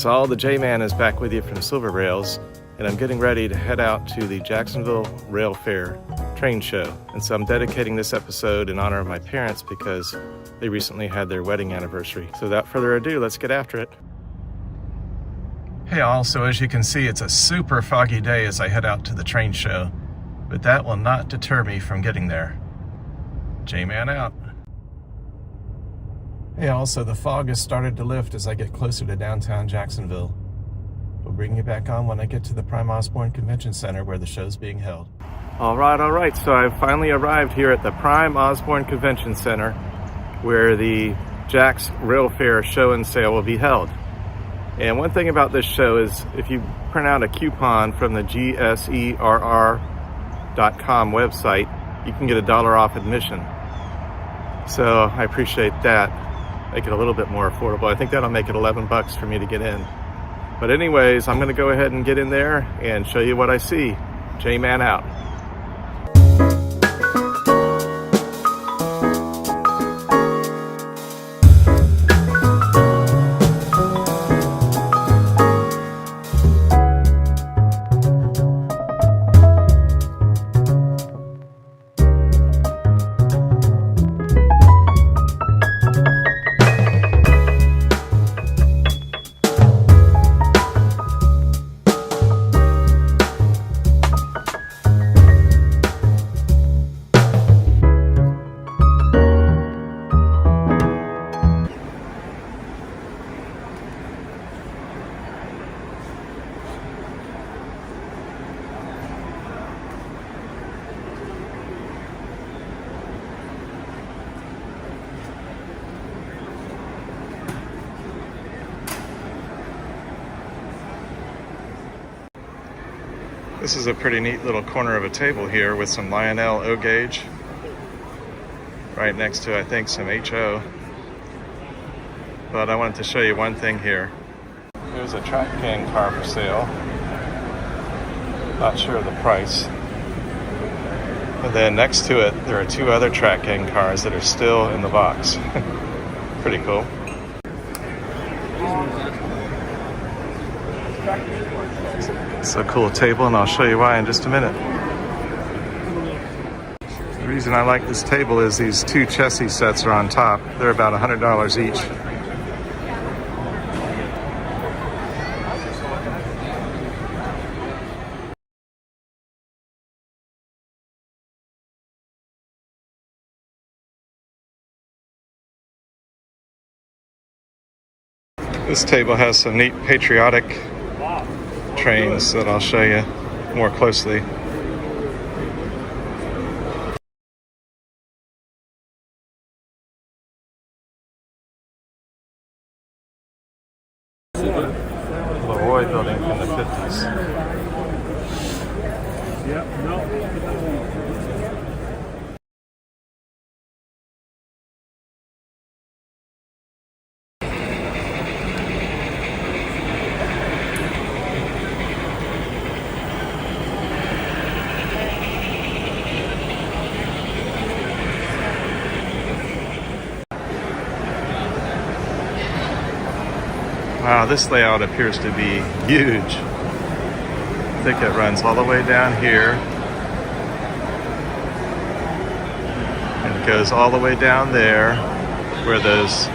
guys, all the J-Man is back with you from Silver Railz, and I'm getting ready to head out to the Jacksonville Rail Fair train show. And so I'm dedicating this episode in honor of my parents because they recently had their wedding anniversary. So without further ado, let's get after it. Hey all, so as you can see, it's a super foggy day as I head out to the train show, but that will not deter me from getting there. J-Man out. Hey, also the fog has started to lift as I get closer to downtown Jacksonville. We'll bring you back on when I get to the Prime Osborne Convention Center where the show's being held. All right, so I've finally arrived here at the Prime Osborne Convention Center where the Jax Rail Fair show and sale will be held. And one thing about this show is if you print out a coupon from the gserr.com website, you can get $1 off admission. So I appreciate that. Make it a little bit more affordable. I think that'll make it $11 for me to get in. But anyways, I'm gonna go ahead and get in there and show you what I see. J-Man out. This is a pretty neat little corner of a table here with some Lionel O gauge right next to, I think, some HO. But I wanted to show you one thing here. There's a track gang car for sale. Not sure of the price. And then next to it, there are two other track gang cars that are still in the box. Pretty cool. It's a cool table, and I'll show you why in just a minute. The reason I like this table is these two chassis sets are on top. They're about $100 each. This table has some neat patriotic trains that I'll show you more closely. Leroy building from the 50s. Yep, no. Wow, this layout appears to be huge. I think it runs all the way down here. And it goes all the way down there where those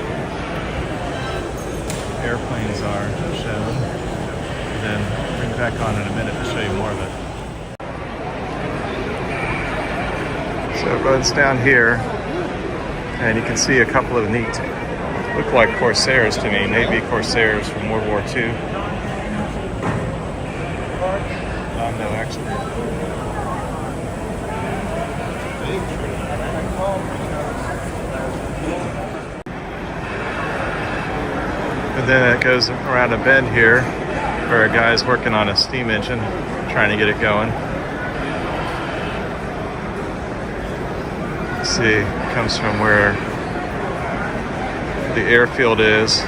airplanes are shown. And then bring it back on in a minute to show you more of it. So it runs down here, and you can see a couple of neat, look like Corsairs to me, maybe Corsairs from World War II. No, actually. And then it goes around a bend here where a guy's working on a steam engine, trying to get it going. Let's see, it comes from where the airfield is,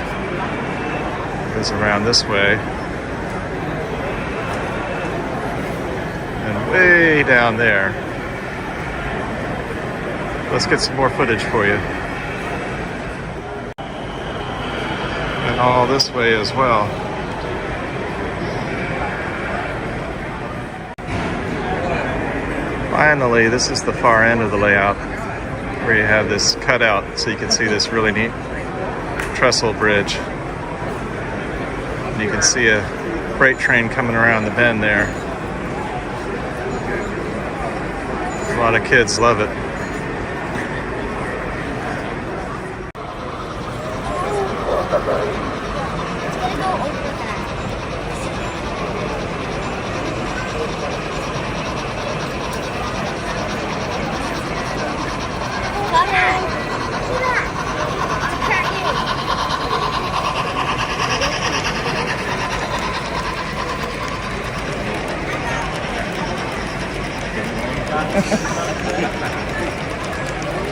goes around this way, and way down there. Let's get some more footage for you. And all this way as well. Finally, this is the far end of the layout where you have this cutout so you can see this really neat trestle bridge. And you can see a freight train coming around the bend there. A lot of kids love it.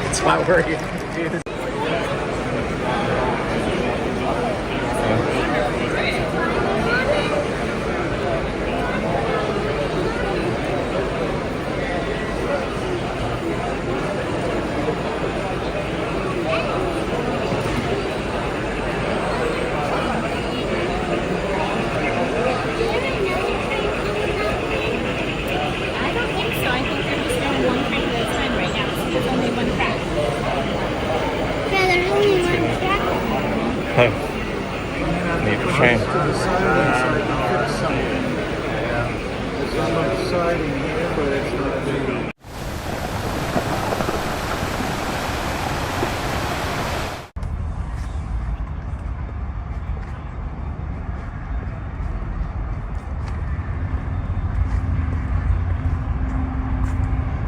That's why we're here to do this. Neat train.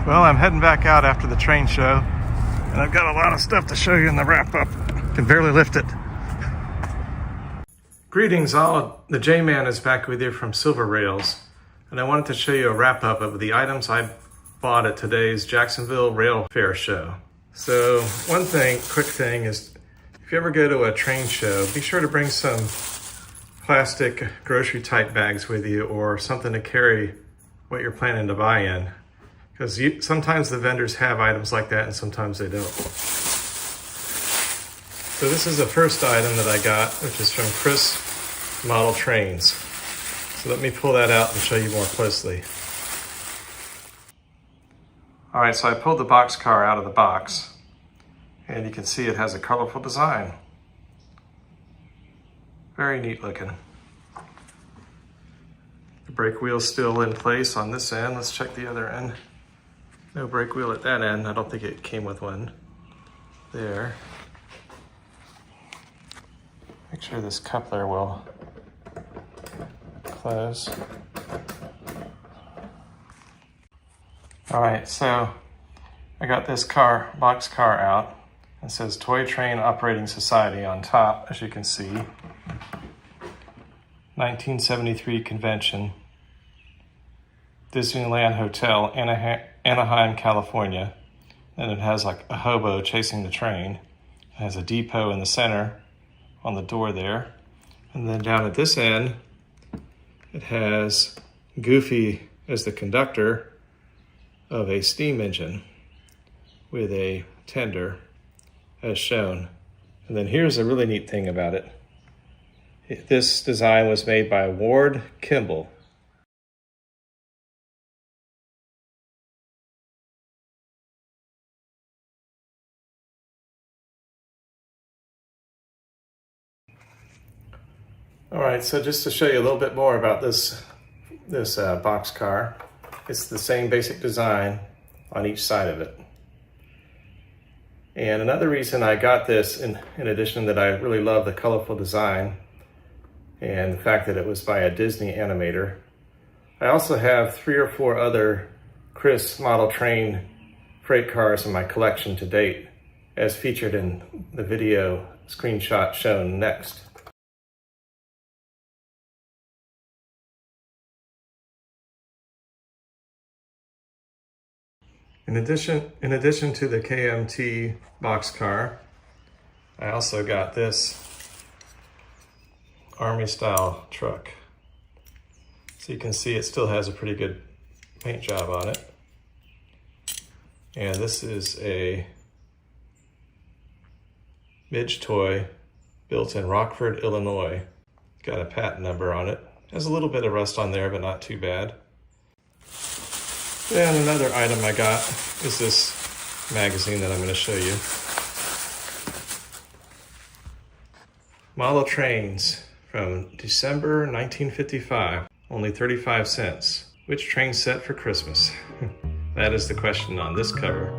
Well, I'm heading back out after the train show, and I've got a lot of stuff to show you in the wrap-up. Can barely lift it. Greetings all, the J-Man is back with you from Silver Railz, and I wanted to show you a wrap-up of the items I bought at today's Jacksonville Rail Fair show. So one thing, quick thing is, if you ever go to a train show, be sure to bring some plastic grocery type bags with you or something to carry what you're planning to buy in. Because sometimes the vendors have items like that and sometimes they don't. So this is the first item that I got, which is from Kris Model Trains. So let me pull that out and show you more closely. All right, so I pulled the boxcar out of the box, and you can see it has a colorful design. Very neat looking. The brake wheel's still in place on this end. Let's check the other end. No brake wheel at that end. I don't think it came with one there. Make sure this coupler will close. All right, so I got this boxcar out. It says Toy Train Operating Society on top, as you can see. 1973 convention. Disneyland Hotel, Anaheim, California. And it has like a hobo chasing the train. It has a depot in the center on the door there. And then down at this end, it has Goofy as the conductor of a steam engine with a tender as shown. And then here's a really neat thing about it. This design was made by Ward Kimball. All right, so just to show you a little bit more about this boxcar, it's the same basic design on each side of it. And another reason I got this, in addition that I really love the colorful design and the fact that it was by a Disney animator, I also have 3 or 4 other Kris Model Train freight cars in my collection to date, as featured in the video screenshot shown next. In addition to the KMT boxcar, I also got this Army style truck. So you can see it still has a pretty good paint job on it. And this is a Midge toy built in Rockford, Illinois. Got a patent number on it. Has a little bit of rust on there, but not too bad. Then another item I got is this magazine that I'm going to show you. Model Trains from December 1955, only 35 cents. Which train set for Christmas? That is the question on this cover.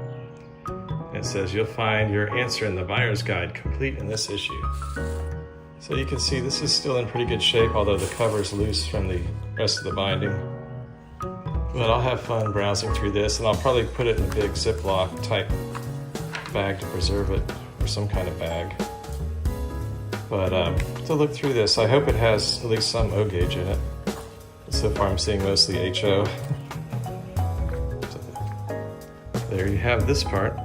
It says you'll find your answer in the buyer's guide, complete in this issue. So you can see this is still in pretty good shape, although the cover is loose from the rest of the binding. But I'll have fun browsing through this, and I'll probably put it in a big Ziploc type bag to preserve it, or some kind of bag. But to look through this, I hope it has at least some O gauge in it. So far I'm seeing mostly HO. So there you have this part.